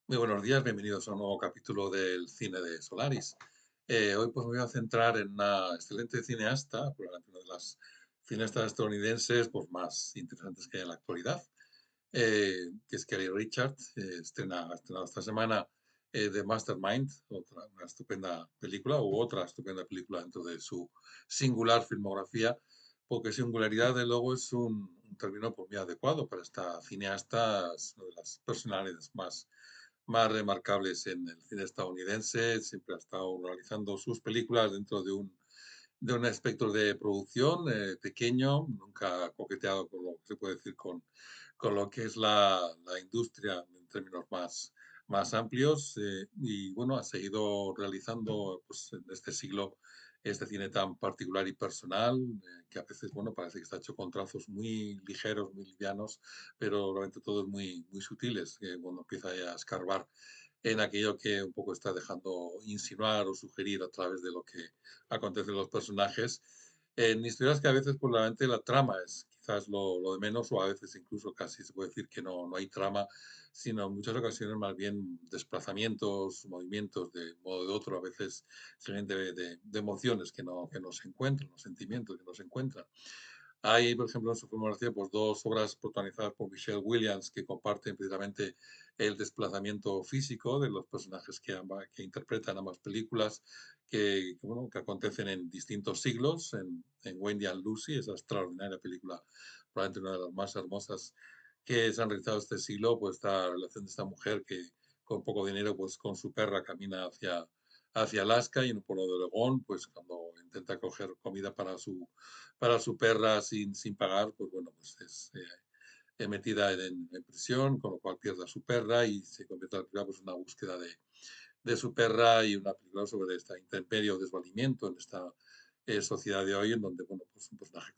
Muy buenos días, bienvenidos a un nuevo capítulo del cine de Solaris. Hoy pues me voy a centrar en una excelente cineasta, probablemente una de las cineastas estadounidenses pues, más interesantes que hay en la actualidad, que es Kelly Richard. Ha estrenado esta semana The Mastermind, una estupenda película, u otra estupenda película dentro de su singular filmografía, porque singularidad de luego es un término pues, muy adecuado para esta cineasta, es una de las personalidades más remarcables en el cine estadounidense. Siempre ha estado realizando sus películas dentro de un espectro de producción pequeño, nunca ha coqueteado con lo que se puede decir con lo que es la industria en términos más amplios. Y bueno, ha seguido realizando pues, en este siglo este cine tan particular y personal, que a veces, bueno, parece que está hecho con trazos muy ligeros, muy livianos, pero realmente todos muy sutiles, que cuando empieza a escarbar en aquello que un poco está dejando insinuar o sugerir a través de lo que acontece en los personajes. En historias que a veces, pues, realmente la trama es quizás lo de menos, o a veces incluso casi se puede decir que no hay trama, sino en muchas ocasiones más bien desplazamientos, movimientos de un modo o de otro, a veces simplemente de emociones que no se encuentran, los sentimientos que no se encuentran. Hay, por ejemplo, en su filmografía, pues dos obras protagonizadas por Michelle Williams que comparten precisamente el desplazamiento físico de los personajes que interpretan ambas películas, bueno, que acontecen en distintos siglos. En Wendy and Lucy, esa extraordinaria película, probablemente una de las más hermosas que se han realizado este siglo, pues esta relación de esta mujer que con poco dinero, pues con su perra camina hacia Alaska, y en un pueblo de Oregón, pues cuando intenta coger comida para su perra sin pagar, pues bueno, pues es metida en prisión, con lo cual pierde a su perra y se convierte en la película pues, en una búsqueda de su perra, y una película sobre esta intemperie o desvalimiento en esta sociedad de hoy, en donde, bueno, pues un personaje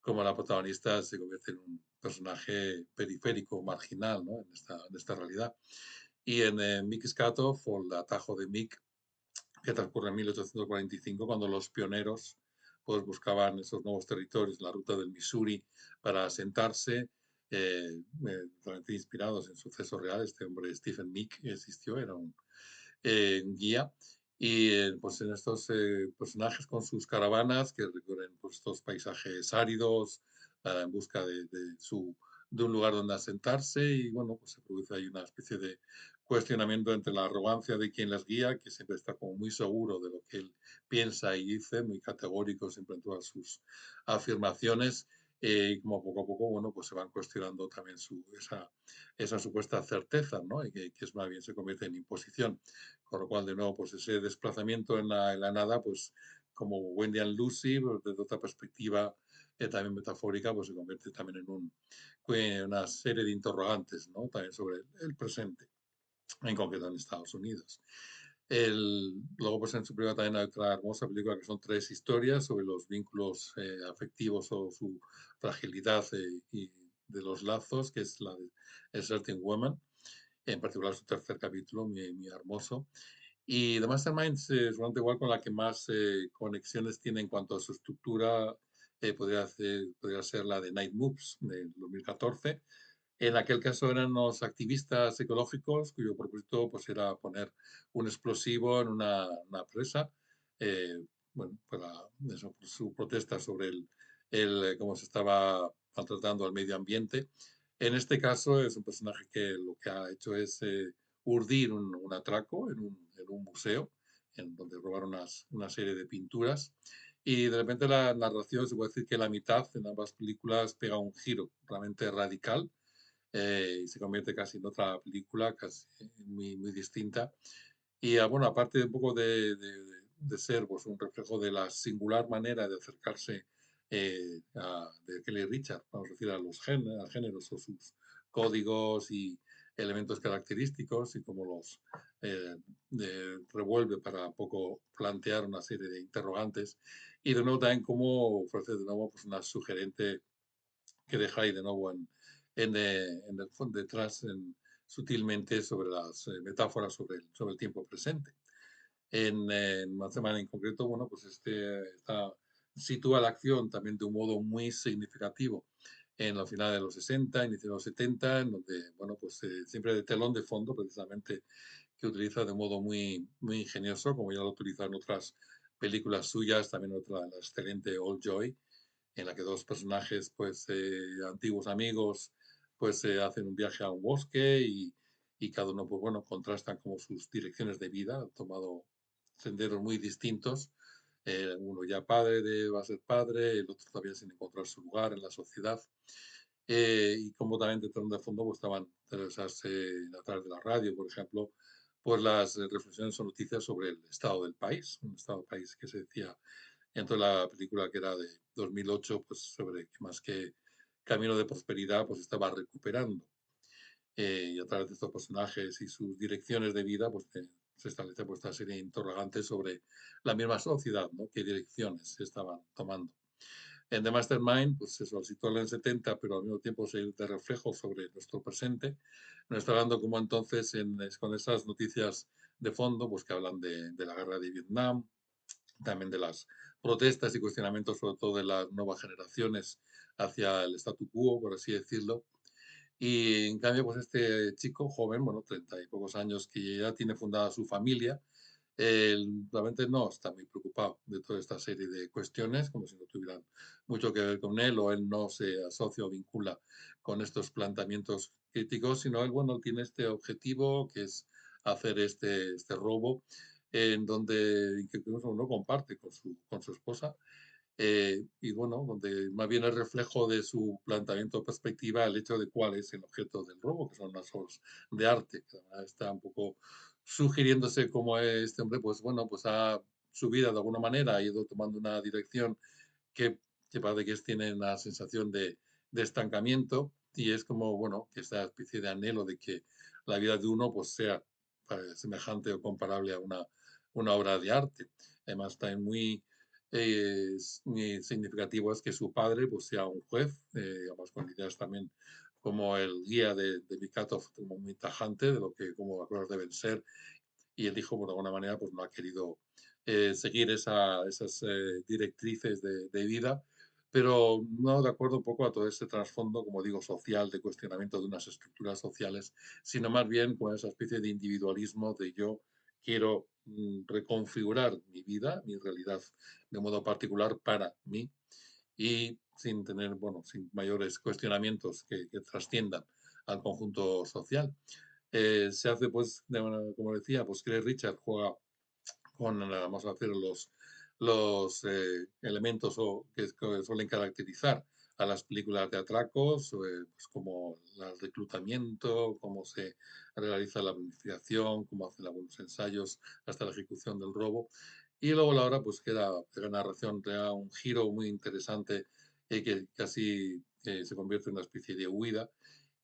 como la protagonista se convierte en un personaje periférico, marginal, ¿no? en esta realidad. Y en Mick Scatoff, o el atajo de Mick, que transcurre en 1845, cuando los pioneros pues, buscaban esos nuevos territorios, la ruta del Missouri, para asentarse, realmente inspirados en sucesos reales. Este hombre, Stephen Meek, existió, era un guía, y pues en estos personajes con sus caravanas que recorren pues, estos paisajes áridos, en busca de un lugar donde asentarse, y bueno, pues se produce ahí una especie de cuestionamiento entre la arrogancia de quien les guía, que siempre está como muy seguro de lo que él piensa y dice, muy categórico siempre en todas sus afirmaciones, y como poco a poco, bueno, pues se van cuestionando también esa supuesta certeza, ¿no? Y que es más bien se convierte en imposición. Con lo cual, de nuevo, pues ese desplazamiento en la nada, pues como Wendy and Lucy, pues, desde otra perspectiva también metafórica, pues se convierte también en una serie de interrogantes, ¿no? También sobre el presente, en concreto en Estados Unidos. Luego, pues en su película también hay otra hermosa película que son tres historias sobre los vínculos afectivos o su fragilidad y de los lazos, que es la de A Certain Woman, en particular su tercer capítulo, muy hermoso. Y The Mastermind es bastante igual, con la que más conexiones tiene en cuanto a su estructura. Podría ser la de Night Moves de 2014. En aquel caso eran unos activistas ecológicos cuyo propósito pues, era poner un explosivo en una presa, eh, bueno, por su protesta sobre cómo se estaba maltratando al medio ambiente. En este caso es un personaje que lo que ha hecho es urdir un atraco en un museo, en donde robaron una serie de pinturas. Y de repente la narración, se puede decir que la mitad en ambas películas pega un giro realmente radical, y se convierte casi en otra película, casi muy distinta. Y bueno, aparte de un poco de ser pues, un reflejo de la singular manera de acercarse de Kelly Richard, vamos a decir, a géneros o sus códigos y elementos característicos, y cómo los eh, revuelve para un poco plantear una serie de interrogantes. Y de nuevo también cómo ofrece de nuevo pues, una sugerente que deja ahí de nuevo en el fondo detrás, sutilmente, sobre las metáforas sobre el tiempo presente. En Mastermind en concreto, bueno, pues sitúa la acción también de un modo muy significativo en la final de los 60, inicio de los 70, en donde, bueno, pues siempre de telón de fondo, precisamente, que utiliza de modo muy, muy ingenioso, como ya lo utiliza en otras películas suyas, también otra, la excelente Old Joy, en la que dos personajes, pues antiguos amigos, pues hacen un viaje a un bosque y cada uno, pues bueno, contrastan como sus direcciones de vida, han tomado senderos muy distintos. Uno ya va a ser padre, el otro todavía sin encontrar su lugar en la sociedad. Y como también detrás de fondo pues, estaban interesarse a través de la radio, por ejemplo, pues las reflexiones o noticias sobre el estado del país, un estado del país que se decía dentro de la película que era de 2008, pues sobre que más que camino de prosperidad, pues estaba recuperando. Y a través de estos personajes y sus direcciones de vida, pues se establece pues, esta serie de interrogantes sobre la misma sociedad, ¿no? ¿Qué direcciones se estaban tomando? En The Mastermind, pues eso, lo situó en el 70, pero al mismo tiempo se de reflejo sobre nuestro presente. Nos está hablando como entonces con esas noticias de fondo, pues que hablan de la guerra de Vietnam, también de las protestas y cuestionamientos, sobre todo de las nuevas generaciones hacia el statu quo, por así decirlo. Y en cambio, pues este chico joven, bueno, 30 y pocos años, que ya tiene fundada su familia, él realmente no está muy preocupado de toda esta serie de cuestiones, como si no tuvieran mucho que ver con él o él no se asocia o vincula con estos planteamientos críticos, sino él, bueno, tiene este objetivo que es hacer este robo en donde que incluso no comparte con su esposa y bueno, donde más bien es reflejo de su planteamiento o perspectiva el hecho de cuál es el objeto del robo, que son las obras de arte, que además está un poco sugiriéndose cómo este hombre, pues bueno, pues ha su vida de alguna manera ha ido tomando una dirección que, que parece que tiene una sensación de estancamiento y es como, bueno, que esta especie de anhelo de que la vida de uno pues sea semejante o comparable a una obra de arte. Además, también muy significativo es que su padre pues sea un juez, digamos, con ideas también como el guía de Mikatov, como muy tajante de lo que como las cosas deben ser y el hijo, por alguna manera, pues no ha querido seguir esas directrices de vida, pero no de acuerdo un poco a todo este trasfondo, como digo, social, de cuestionamiento de unas estructuras sociales, sino más bien con esa especie de individualismo de yo quiero reconfigurar mi vida, mi realidad de modo particular para mí y sin tener, bueno, sin mayores cuestionamientos que trasciendan al conjunto social. Se hace, pues, como decía, pues Clay Richard juega con, vamos a hacer, los elementos que suelen caracterizar a las películas de atracos, pues como el reclutamiento, cómo se realiza la planificación, cómo hacen algunos ensayos hasta la ejecución del robo. Y luego la hora, pues queda la narración, te da un giro muy interesante que casi se convierte en una especie de huida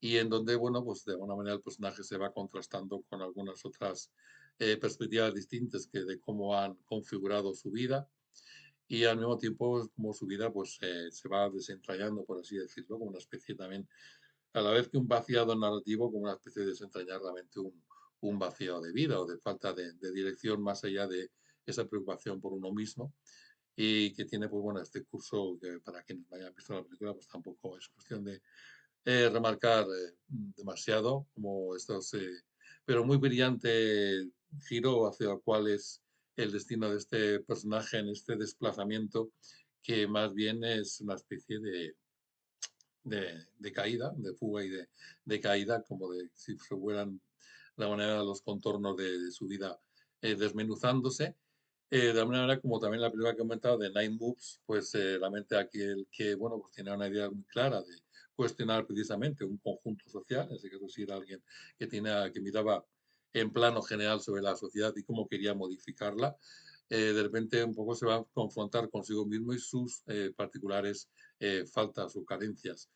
y en donde, bueno, pues de alguna manera el personaje se va contrastando con algunas otras perspectivas distintas que de cómo han configurado su vida y al mismo tiempo como su vida pues se va desentrañando, por así decirlo, como una especie también, a la vez que un vaciado narrativo, como una especie de desentrañar realmente un vacío de vida o de falta de dirección más allá de esa preocupación por uno mismo y que tiene pues bueno este curso que para quienes no hayan visto la película pues tampoco es cuestión de remarcar demasiado, como estos, pero muy brillante giro hacia cuál es el destino de este personaje en este desplazamiento, que más bien es una especie de caída, de fuga y de caída, como de si fueran la manera de los contornos de su vida desmenuzándose. De alguna manera, como también la película que he comentado de Nine Moves, pues la mente aquel que, bueno, pues tiene una idea muy clara de cuestionar precisamente un conjunto social, en ese caso si era alguien que miraba en plano general sobre la sociedad y cómo quería modificarla, de repente un poco se va a confrontar consigo mismo y sus particulares faltas o carencias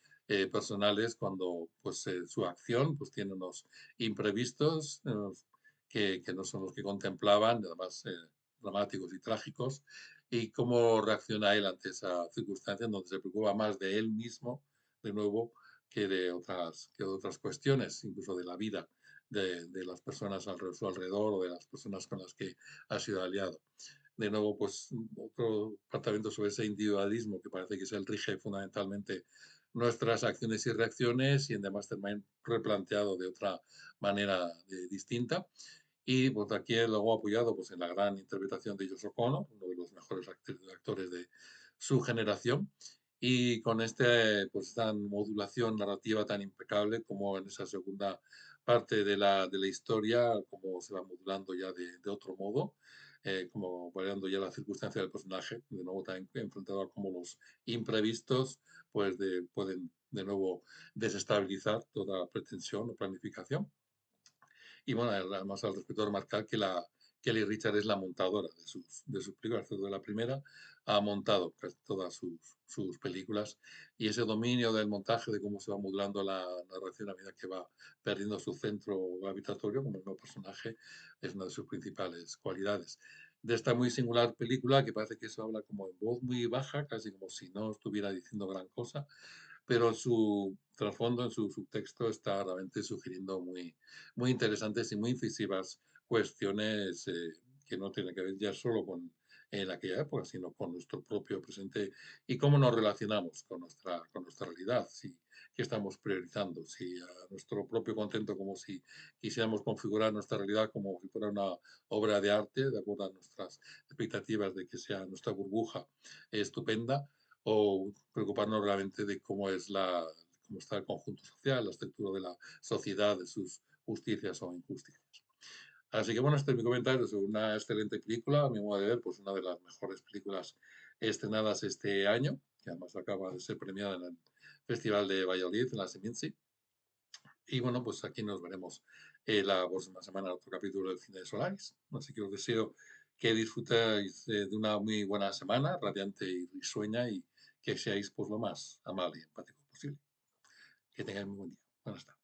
personales cuando pues su acción pues tiene unos imprevistos que no son los que contemplaban, además dramáticos y trágicos, y cómo reacciona él ante esa circunstancia en donde se preocupa más de él mismo, de nuevo, que de otras cuestiones, incluso de la vida de las personas a su alrededor o de las personas con las que ha sido aliado. De nuevo, pues otro tratamiento sobre ese individualismo que parece que es el rige fundamentalmente nuestras acciones y reacciones y en The Mastermind replanteado de otra manera distinta. Y pues aquí luego apoyado pues, en la gran interpretación de Josh O'Connor, uno de los mejores actores de su generación, y con pues, esta modulación narrativa tan impecable como en esa segunda parte de la historia, como se va modulando ya de otro modo, como variando ya la circunstancia del personaje, de nuevo también enfrentado a como los imprevistos pues pueden de nuevo desestabilizar toda pretensión o planificación. Y bueno, además al respecto remarcar que Kelly Richard es la montadora de sus películas, de la primera ha montado casi todas sus películas y ese dominio del montaje, de cómo se va modulando la narración a medida que va perdiendo su centro gravitatorio como el nuevo personaje, es una de sus principales cualidades. De esta muy singular película, que parece que eso habla como en voz muy baja, casi como si no estuviera diciendo gran cosa, pero en su trasfondo, en su subtexto, está realmente sugiriendo muy interesantes y muy incisivas cuestiones que no tienen que ver ya solo con aquella época, sino con nuestro propio presente y cómo nos relacionamos con nuestra realidad, si qué estamos priorizando, si a nuestro propio contento, como si quisiéramos configurar nuestra realidad como si fuera una obra de arte, de acuerdo a nuestras expectativas de que sea nuestra burbuja estupenda, o preocuparnos realmente de cómo está el conjunto social, la estructura de la sociedad, de sus justicias o injusticias. Así que bueno, este es mi comentario sobre una excelente película, a mi modo de ver, pues una de las mejores películas estrenadas este año, que además acaba de ser premiada en el Festival de Valladolid, en la Seminci. Y bueno, pues aquí nos veremos la próxima semana en otro capítulo del Cine de Solaris. Así que os deseo que disfrutéis de una muy buena semana, radiante y risueña, y que seáis pues lo más amable y empático posible. Que tengáis muy buen día. Buenas tardes.